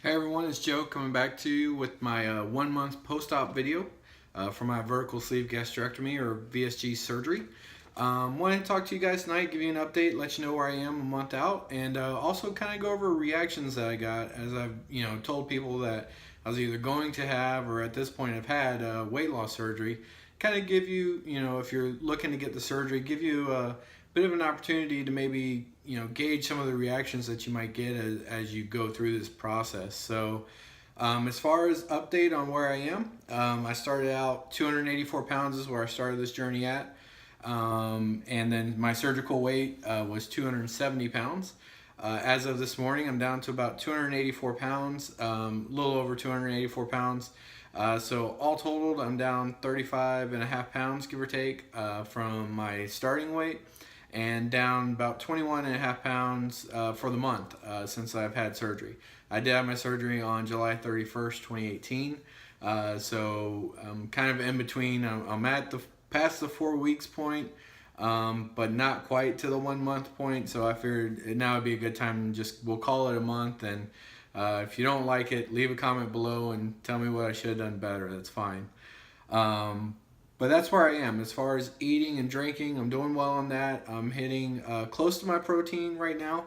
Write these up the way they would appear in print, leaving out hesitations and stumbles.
Hey everyone, it's Joe coming back to you with my 1 month post-op video for my vertical sleeve gastrectomy or VSG surgery. Wanted to talk to you guys tonight, give you an update, let you know where I am a month out, and also kind of go over reactions that I got as I've told people that I was either going to have or at this point have had weight loss surgery. Kind of give you, if you're looking to get the surgery, give you a bit of an opportunity to maybe gauge some of the reactions that you might get as you go through this process. So as far as update on where I am, I started out 284 pounds is where I started this journey at, and then my surgical weight was 270 pounds. As of this morning, I'm down to about 284 pounds, a little over 284 pounds. So all totaled, I'm down 35.5 pounds, give or take, from my starting weight, and down about 21.5 pounds for the month since I've had surgery. I did have my surgery on July 31st, 2018. So I'm kind of in between. I'm at the past the 4 weeks point, but not quite to the 1 month point. So I figured now would be a good time to we'll call it a month. And if you don't like it, leave a comment below and tell me what I should have done better. That's fine. But that's where I am. As far as eating and drinking, I'm doing well on that. I'm hitting close to my protein right now.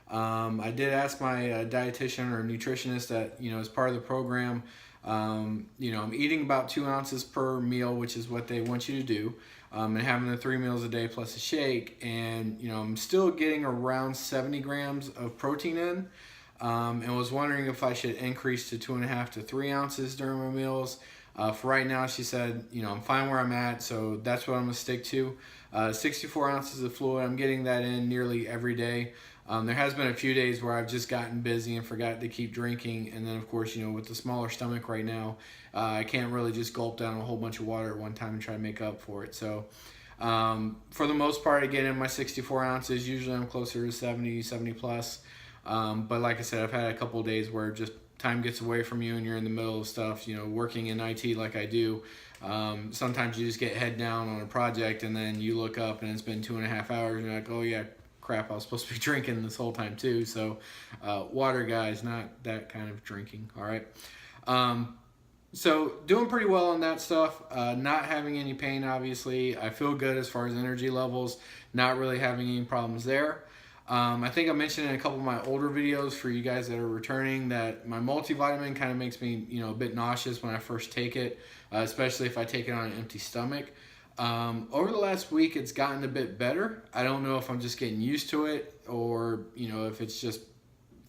I did ask my dietitian or nutritionist that, as part of the program, I'm eating about 2 ounces per meal, which is what they want you to do, and having the 3 meals a day plus a shake. And, I'm still getting around 70 grams of protein in, and was wondering if I should increase to 2.5 to 3 ounces during my meals. For right now, she said, I'm fine where I'm at, so that's what I'm going to stick to. 64 ounces of fluid, I'm getting that in nearly every day. There has been a few days where I've just gotten busy and forgot to keep drinking, and then of course, with the smaller stomach right now, I can't really just gulp down a whole bunch of water at one time and try to make up for it. So for the most part, I get in my 64 ounces. Usually I'm closer to 70 plus. But like I said, I've had a couple of days where just time gets away from you and you're in the middle of stuff, working in IT like I do. Sometimes you just get head down on a project and then you look up and it's been 2.5 hours and you're like, oh yeah, crap, I was supposed to be drinking this whole time too. So water, guys, not that kind of drinking. All right. So doing pretty well on that stuff, not having any pain, obviously. I feel good as far as energy levels, not really having any problems there. I think I mentioned in a couple of my older videos for you guys that are returning that my multivitamin kind of makes me, a bit nauseous when I first take it, especially if I take it on an empty stomach. Over the last week, it's gotten a bit better. I don't know if I'm just getting used to it or, if it's just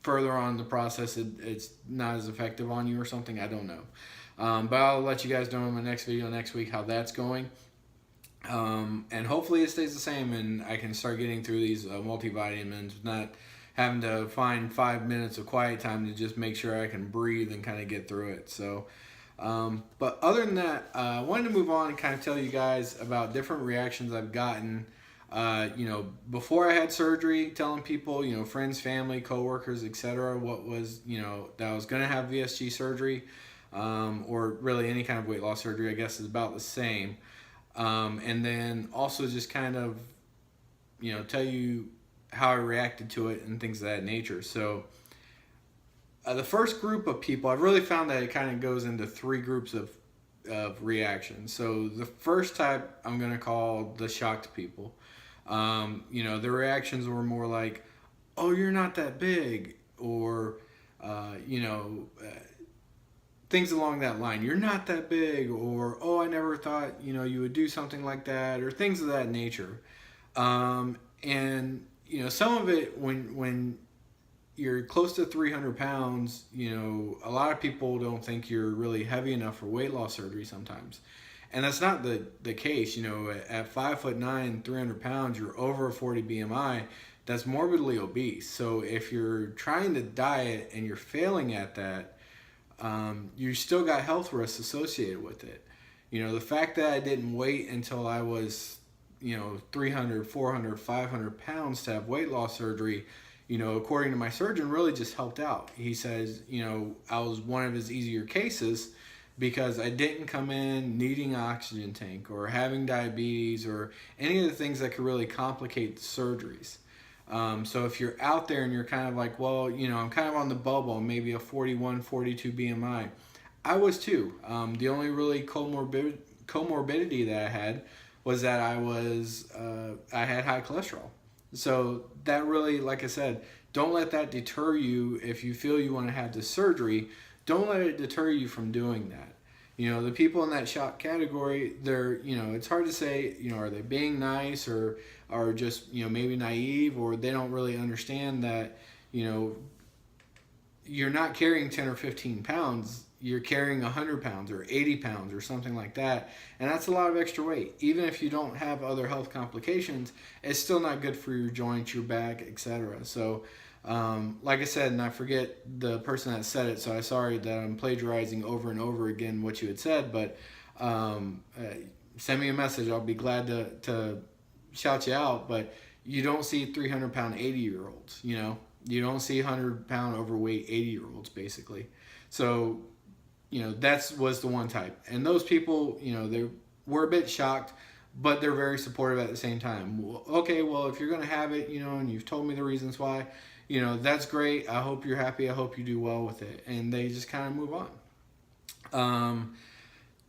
further on in the process, it's not as effective on you or something. I don't know. But I'll let you guys know in my next video next week how that's going. And hopefully it stays the same and I can start getting through these multivitamins, not having to find 5 minutes of quiet time to just make sure I can breathe and kind of get through it. So, but other than that, I wanted to move on and kind of tell you guys about different reactions I've gotten, before I had surgery, telling people, friends, family, coworkers, etc., what was, that I was going to have VSG surgery, or really any kind of weight loss surgery, I guess is about the same. And then also just kind of, tell you how I reacted to it and things of that nature. So the first group of people, I've really found that it kind of goes into 3 groups of reactions. So the first type I'm going to call the shocked people. The reactions were more like, oh, you're not that big, or, things along that line. You're not that big, or, oh, I never thought, you would do something like that, or things of that nature. And, some of it, when you're close to 300 pounds, a lot of people don't think you're really heavy enough for weight loss surgery sometimes. And that's not the case. At 5'9", 300 pounds, you're over a 40 BMI. That's morbidly obese. So if you're trying to diet and you're failing at that, you still got health risks associated with it. The fact that I didn't wait until I was, 300, 400, 500 pounds to have weight loss surgery, according to my surgeon, really just helped out. He says, I was one of his easier cases because I didn't come in needing an oxygen tank or having diabetes or any of the things that could really complicate the surgeries. So if you're out there and you're kind of like, well, I'm kind of on the bubble, maybe a 41, 42 BMI. I was too. The only really comorbidity that I had was that I had high cholesterol. So that really, like I said, don't let that deter you. If you feel you want to have the surgery, don't let it deter you from doing that. The people in that shock category, it's hard to say, are they being nice or just, maybe naive, or they don't really understand that, you're not carrying 10 or 15 pounds, you're carrying 100 pounds or 80 pounds or something like that. And that's a lot of extra weight. Even if you don't have other health complications, it's still not good for your joints, your back, etc. So, like I said, and I forget the person that said it, so I'm sorry that I'm plagiarizing over and over again what you had said, but send me a message. I'll be glad to shout you out. But you don't see 300-pound 80-year-olds, You don't see 100-pound overweight 80-year-olds, basically. So, that was the one type. And those people, they were a bit shocked, but they're very supportive at the same time. Okay, well, if you're going to have it, and you've told me the reasons why, that's great. I hope you're happy. I hope you do well with it. And they just kind of move on.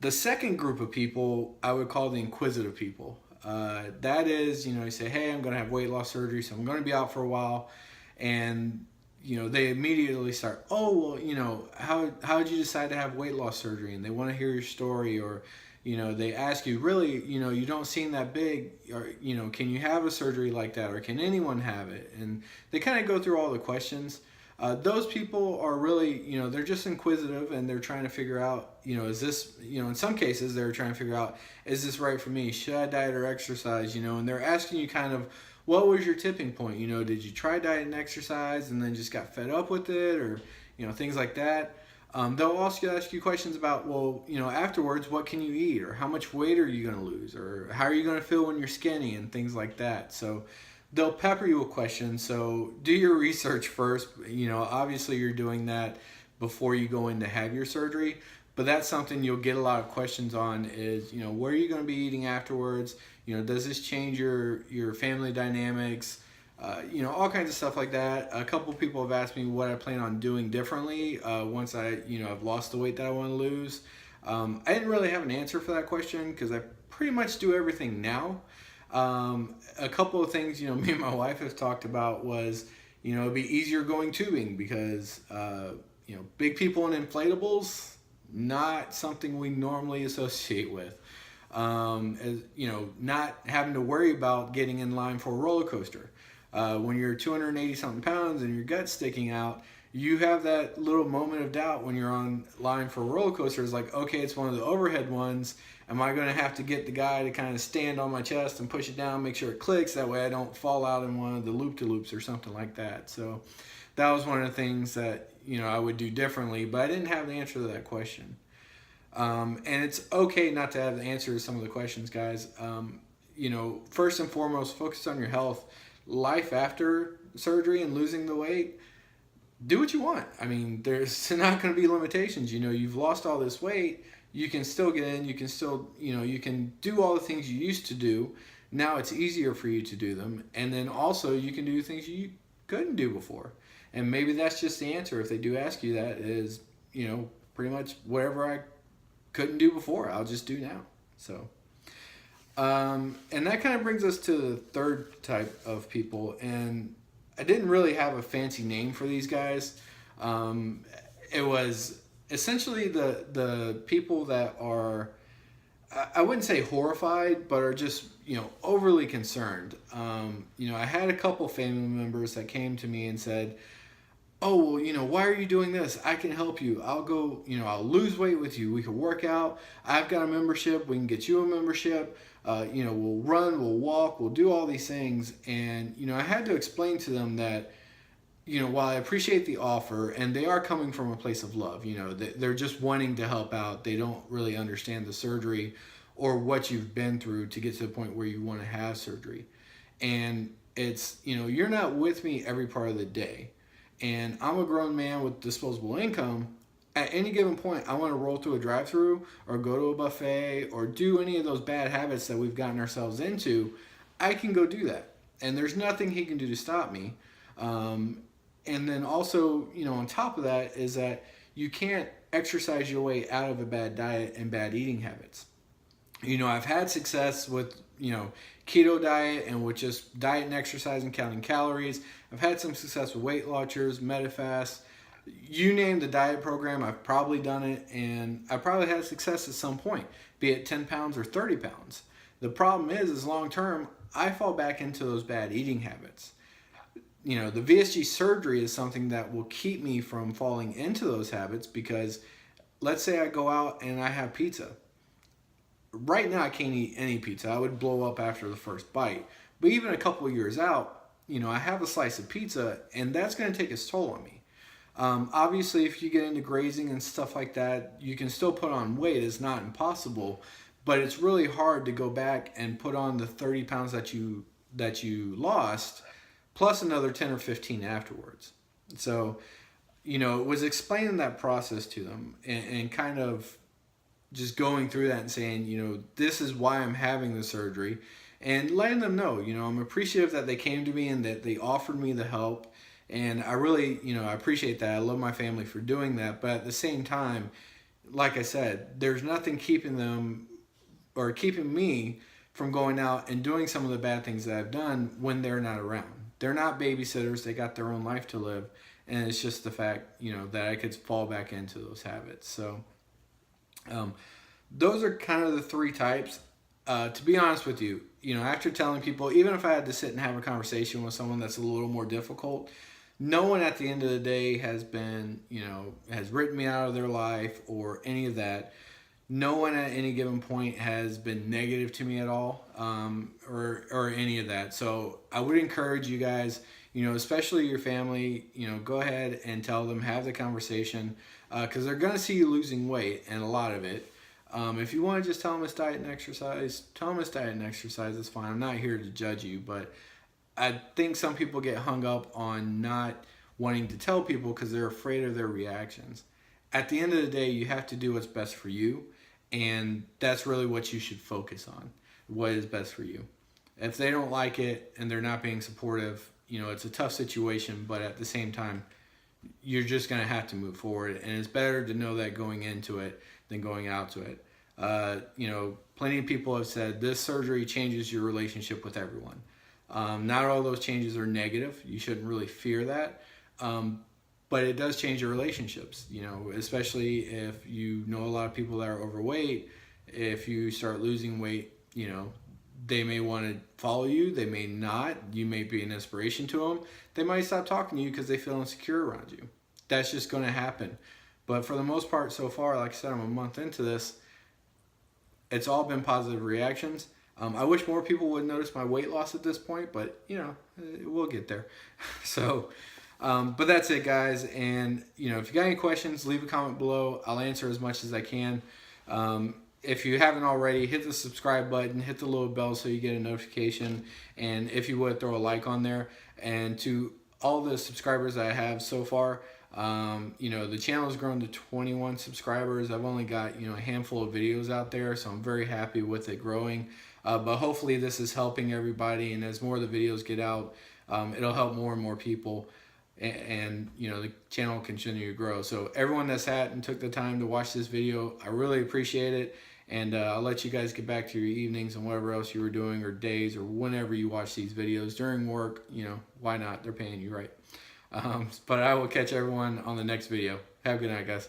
The second group of people, I would call the inquisitive people. That is, you say, hey, I'm going to have weight loss surgery, so I'm going to be out for a while. And they immediately start, oh, well, how did you decide to have weight loss surgery? And they want to hear your story, or, they ask you, really, you don't seem that big, or, can you have a surgery like that, or can anyone have it? And they kind of go through all the questions. Those people are really, they're just inquisitive, and they're trying to figure out, is this, in some cases, they're trying to figure out, is this right for me? Should I diet or exercise? And they're asking you kind of, what was your tipping point? Did you try diet and exercise and then just got fed up with it, or, things like that. They'll also ask you questions about, well, afterwards, what can you eat, or how much weight are you going to lose, or how are you going to feel when you're skinny, and things like that. So they'll pepper you with questions. So do your research first. Obviously you're doing that before you go in to have your surgery. But that's something you'll get a lot of questions on is, where are you going to be eating afterwards? Does this change your family dynamics? All kinds of stuff like that. A couple people have asked me what I plan on doing differently once I've lost the weight that I want to lose. I didn't really have an answer for that question because I pretty much do everything now. A couple of things, me and my wife have talked about was, it'd be easier going tubing because, big people in inflatables, not something we normally associate with. Not having to worry about getting in line for a roller coaster. When you're 280 something pounds and your gut's sticking out, you have that little moment of doubt when you're on line for a roller coaster. It's like, okay, it's one of the overhead ones. Am I going to have to get the guy to kind of stand on my chest and push it down, make sure it clicks? That way I don't fall out in one of the loop-to-loops or something like that. So that was one of the things that, I would do differently, but I didn't have the answer to that question. And it's okay not to have the answer to some of the questions, guys. First and foremost, focus on your health. Life after surgery and losing the weight, do what you want. I mean, there's not going to be limitations. You've lost all this weight. You can still get in. You can still, you can do all the things you used to do. Now it's easier for you to do them. And then also you can do things you couldn't do before. And maybe that's just the answer. If they do ask you that, is, pretty much whatever I couldn't do before, I'll just do now. So, and that kind of brings us to the third type of people. And I didn't really have a fancy name for these guys. It was essentially the people that are, I wouldn't say horrified, but are just, overly concerned. I had a couple family members that came to me and said, oh, well, why are you doing this? I can help you. I'll go, I'll lose weight with you. We can work out. I've got a membership. We can get you a membership. We'll run, we'll walk, we'll do all these things. And, I had to explain to them that, while I appreciate the offer and they are coming from a place of love, they're just wanting to help out. They don't really understand the surgery or what you've been through to get to the point where you want to have surgery. And it's, you're not with me every part of the day. And I'm a grown man with disposable income. At any given point, I want to roll through a drive-thru or go to a buffet or do any of those bad habits that we've gotten ourselves into. I can go do that. and there's nothing he can do to stop me. And then also, on top of that is that you can't exercise your way out of a bad diet and bad eating habits. I've had success with, keto diet and with just diet and exercise and counting calories. I've had some success with Weight Watchers, Medifast. You name the diet program, I've probably done it, and I probably had success at some point, be it 10 pounds or 30 pounds. The problem is long term, I fall back into those bad eating habits. The VSG surgery is something that will keep me from falling into those habits, because let's say I go out and I have pizza. Right now I can't eat any pizza. I would blow up after the first bite. But even a couple of years out, I have a slice of pizza, and that's going to take its toll on me. Obviously, if you get into grazing and stuff like that, you can still put on weight. It's not impossible, but it's really hard to go back and put on the 30 pounds that you lost, plus another 10 or 15 afterwards. So, it was explaining that process to them, and kind of just going through that and saying, this is why I'm having the surgery, and letting them know, I'm appreciative that they came to me and that they offered me the help. And I really, I appreciate that. I love my family for doing that. But at the same time, like I said, there's nothing keeping them or keeping me from going out and doing some of the bad things that I've done when they're not around. They're not babysitters. They got their own life to live. And it's just the fact, that I could fall back into those habits. So those are kind of the three types. To be honest with you, after telling people, even if I had to sit and have a conversation with someone that's a little more difficult, no one at the end of the day has been, has written me out of their life or any of that. No one at any given point has been negative to me at all, or any of that. So I would encourage you guys, especially your family, go ahead and tell them, have the conversation, because they're going to see you losing weight, and a lot of it. If you want to just tell them it's diet and exercise, tell them it's diet and exercise. It's fine. I'm not here to judge you, but I think some people get hung up on not wanting to tell people because they're afraid of their reactions. At the end of the day, you have to do what's best for you, and that's really what you should focus on, what is best for you. If they don't like it and they're not being supportive, it's a tough situation, but at the same time, you're just going to have to move forward, and it's better to know that going into it than going out to it. Plenty of people have said this surgery changes your relationship with everyone. Not all those changes are negative. You shouldn't really fear that. But it does change your relationships, especially if you know a lot of people that are overweight. If you start losing weight, they may want to follow you. They may not. You may be an inspiration to them. They might stop talking to you because they feel insecure around you. That's just going to happen. But for the most part so far, like I said, I'm a month into this. It's all been positive reactions. I wish more people would notice my weight loss at this point, but we'll get there. So, but that's it, guys. And if you got any questions, leave a comment below. I'll answer as much as I can. If you haven't already, hit the subscribe button, hit the little bell so you get a notification, and if you would, throw a like on there. And to all the subscribers I have so far, the channel has grown to 21 subscribers. I've only got a handful of videos out there, so I'm very happy with it growing. But hopefully this is helping everybody, and as more of the videos get out, it'll help more and more people, and the channel will continue to grow. So everyone that's sat and took the time to watch this video, I really appreciate it. And I'll let you guys get back to your evenings and whatever else you were doing, or days, or whenever you watch these videos. During work, why not? They're paying you, right? But I will catch everyone on the next video. Have a good night, guys.